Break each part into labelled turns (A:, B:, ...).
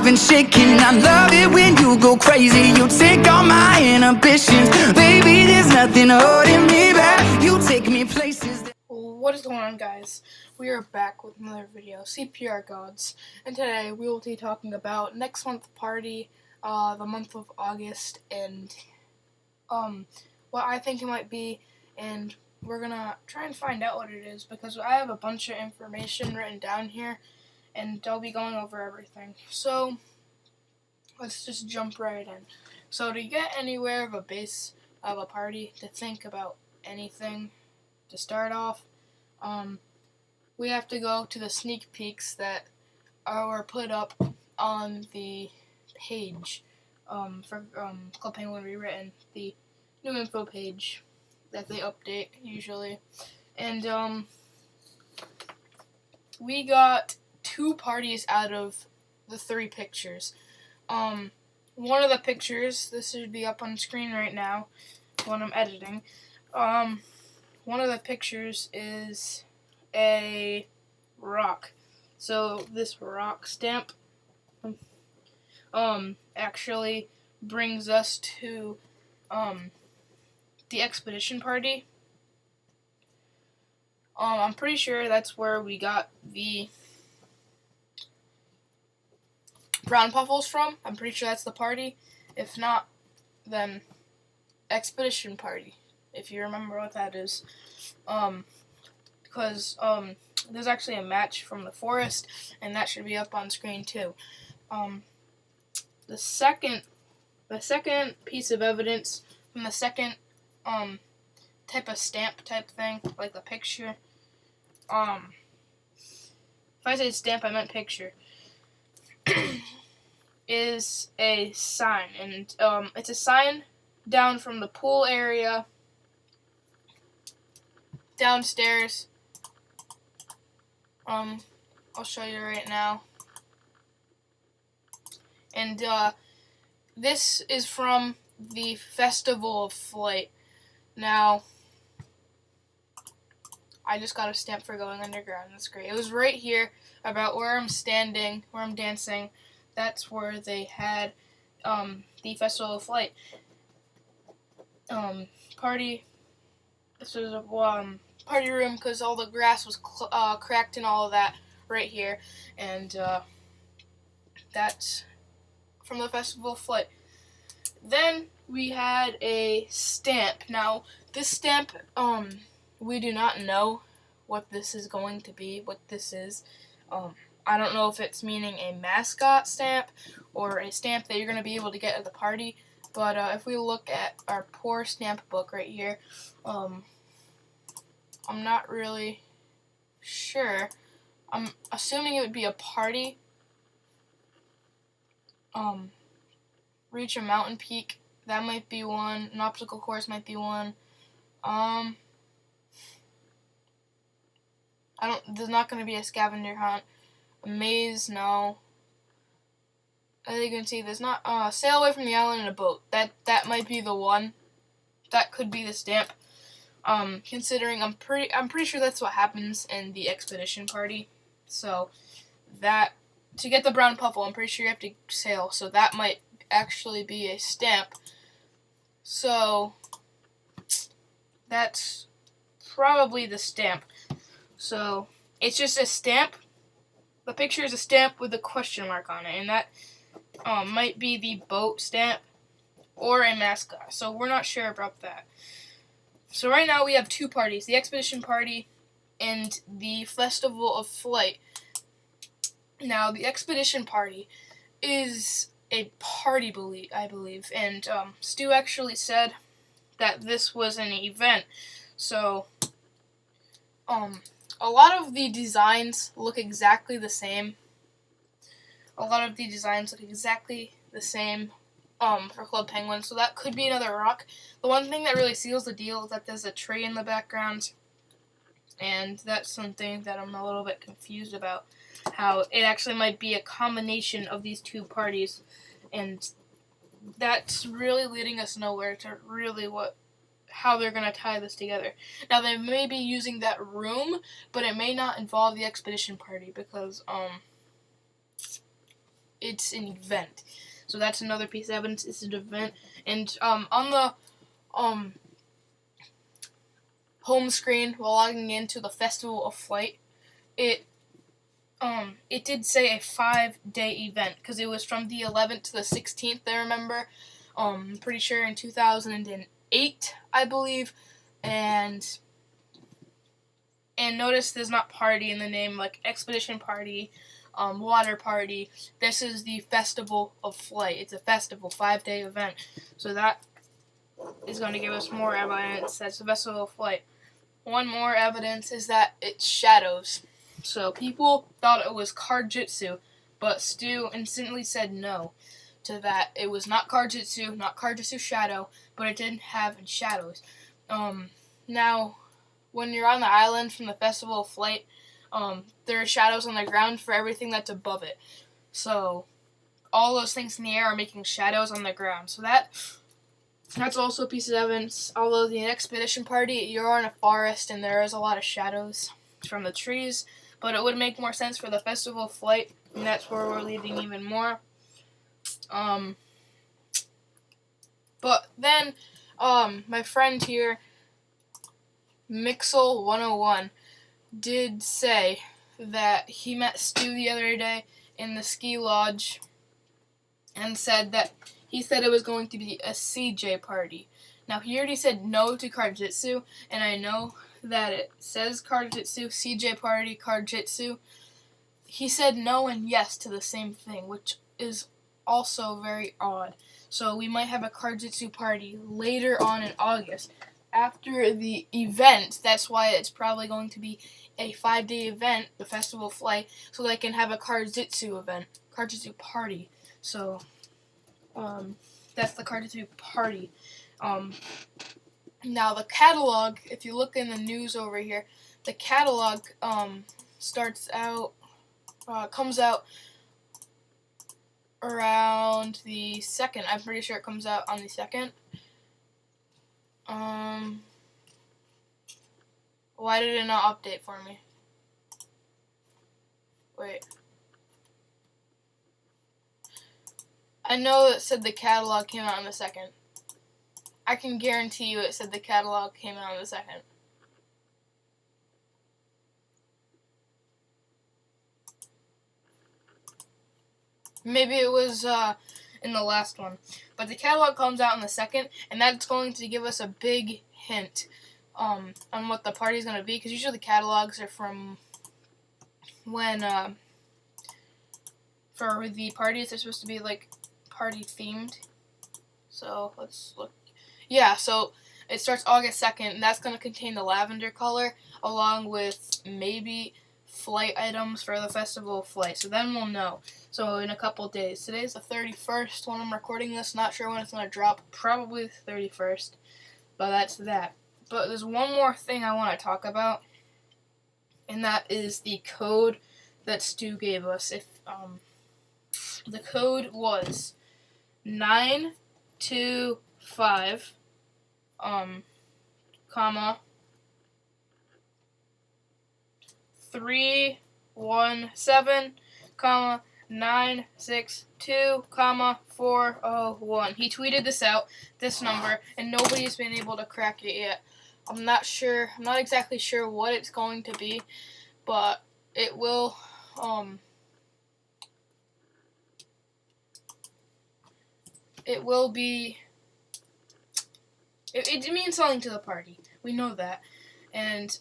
A: moving, shaking. I love it when you go crazy. You take all my inhibitions. Baby, there's nothing holding me back. You take me places that...
B: What is going on, guys? We are back with another video, CPR Gods, and today we will be talking about next month's party, the month of August, and what I think it might be, and we're gonna try and find out what it is, because I have a bunch of information written down here, and I'll be going over everything. So let's just jump right in. So to get anywhere of a base of a party, to think about anything to start off, we have to go to the sneak peeks that are put up on the page for Club Penguin Rewritten, the new info page that they update usually. And we got 2 parties out of the 3 pictures. One of the pictures, this should be up on screen right now when I'm editing. One of the pictures is a rock. So this rock stamp actually brings us to the expedition party. I'm pretty sure that's where we got the brown puffles from. I'm pretty sure that's the party. If not, then expedition party, if you remember what that is. Because there's actually a match from the forest, and that should be up on screen too. The second piece of evidence from the second type of stamp type thing, like the picture. If I say stamp, I meant picture. Is a sign, and it's a sign down from the pool area downstairs. I'll show you right now. And this is from the Festival of Flight. Now, I just got a stamp for going underground. That's great. It was right here, about where I'm standing, where I'm dancing. That's where they had the Festival of Flight party. This was a party room, because all the grass was cracked and all of that right here, and that's from the Festival of Flight. Then we had a stamp. Now this stamp, we do not know what this is going to be, what this is. I don't know if it's meaning a mascot stamp or a stamp that you're going to be able to get at the party, but if we look at our poor stamp book right here, I'm not really sure. I'm assuming it would be a party. Reach a mountain peak, that might be one. An obstacle course might be one. There's not going to be a scavenger hunt. A maze, no. As you can see, there's not sail away from the island in a boat. That might be the one. That could be the stamp. Considering I'm pretty sure that's what happens in the expedition party. So that, to get the brown puffle, I'm pretty sure you have to sail. So that might actually be a stamp. So that's probably the stamp. So it's just a stamp. The picture is a stamp with a question mark on it, and that might be the boat stamp or a mascot. So we're not sure about that. So right now we have 2 parties, the expedition party and the Festival of Flight. Now the expedition party is a party, I believe, and Stu actually said that this was an event. So a lot of the designs look exactly the same. For Club Penguin, so that could be another rock. The one thing that really seals the deal is that there's a tree in the background, and that's something that I'm a little bit confused about, how it actually might be a combination of these 2 parties, and that's really leading us nowhere to really how they're going to tie this together. Now, they may be using that room, but it may not involve the expedition party, because it's an event. So that's another piece of evidence. It's an event. And on the home screen while logging into the Festival of Flight, it did say a 5-day event because it was from the 11th to the 16th. I remember, pretty sure in 2008, I believe, and notice there's not party in the name, like expedition party, water party. This is the Festival of Flight. It's a festival, 5-day event. So that is going to give us more evidence that's the Festival of Flight. One more evidence is that it's shadows. So people thought it was card jitsu, but Stu instantly said no to that. It was not card jitsu shadow, but it didn't have shadows. Now, when you're on the island from the Festival of Flight, there are shadows on the ground for everything that's above it. So all those things in the air are making shadows on the ground. So that's also a piece of evidence. Although the expedition party, you're in a forest and there is a lot of shadows from the trees, but it would make more sense for the Festival of Flight, and that's where we're leading even more. But then, my friend here, Mixel101, did say that he met Stu the other day in the ski lodge and said that he said it was going to be a CJ party. Now, he already said no to card jitsu, and I know that it says card jitsu, CJ party, card jitsu. He said no and yes to the same thing, which is also very odd. So we might have a card jitsu party later on in August after the event. That's why it's probably going to be a 5-day event, the Festival of Flight, so they can have a card jitsu event, card jitsu party. So that's the card jitsu party. Now the catalog, if you look in the news over here, the catalog comes out around the 2nd. I'm pretty sure it comes out on the 2nd. Why did it not update for me? Wait. I know it said the catalog came out on the 2nd. I can guarantee you it said the catalog came out on the 2nd. Maybe it was in the last one. But the catalog comes out on the 2nd, and that's going to give us a big hint on what the party's going to be, because usually the catalogs are from when, for the parties, they're supposed to be, like, party themed. So, let's look. Yeah, so it starts August 2nd, and that's going to contain the lavender color, along with maybe flight items for the Festival of Flight. So then we'll know. So in a couple of days. Today's the 31st when I'm recording this. Not sure when it's going to drop. Probably the 31st. But that's that. But there's one more thing I want to talk about, and that is the code that Stu gave us. If the code was 925, comma 317, comma 962, comma 401. He tweeted this out, this number, and nobody's been able to crack it yet. I'm not exactly sure what it's going to be, but it will, it means something to the party. We know that. And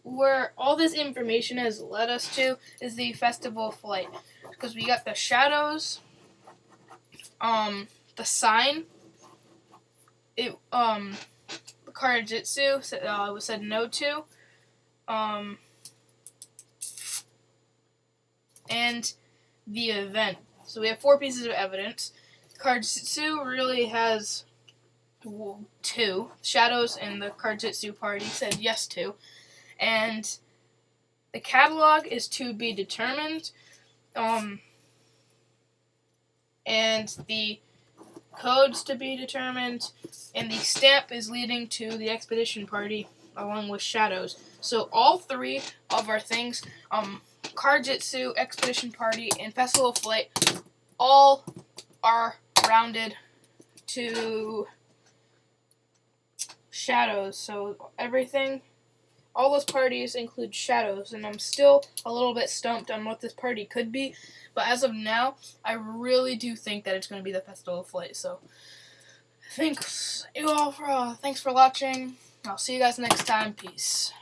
B: where all this information has led us to is the Festival of Flight. Because we got the shadows, the sign, the card jitsu, was said no to, and the event. So we have 4 pieces of evidence. Card jitsu really has 2. Shadows and the card jitsu party said yes to. And the catalog is to be determined. And the code's to be determined. And the stamp is leading to the expedition party along with shadows. So all 3 of our things Car Jitsu, Expedition Party, and Festival of Flight all are rounded to shadows. So everything, all those parties include shadows, and I'm still a little bit stumped on what this party could be. But as of now, I really do think that it's going to be the Festival of Flight. So thanks you all for thanks for watching. I'll see you guys next time. Peace.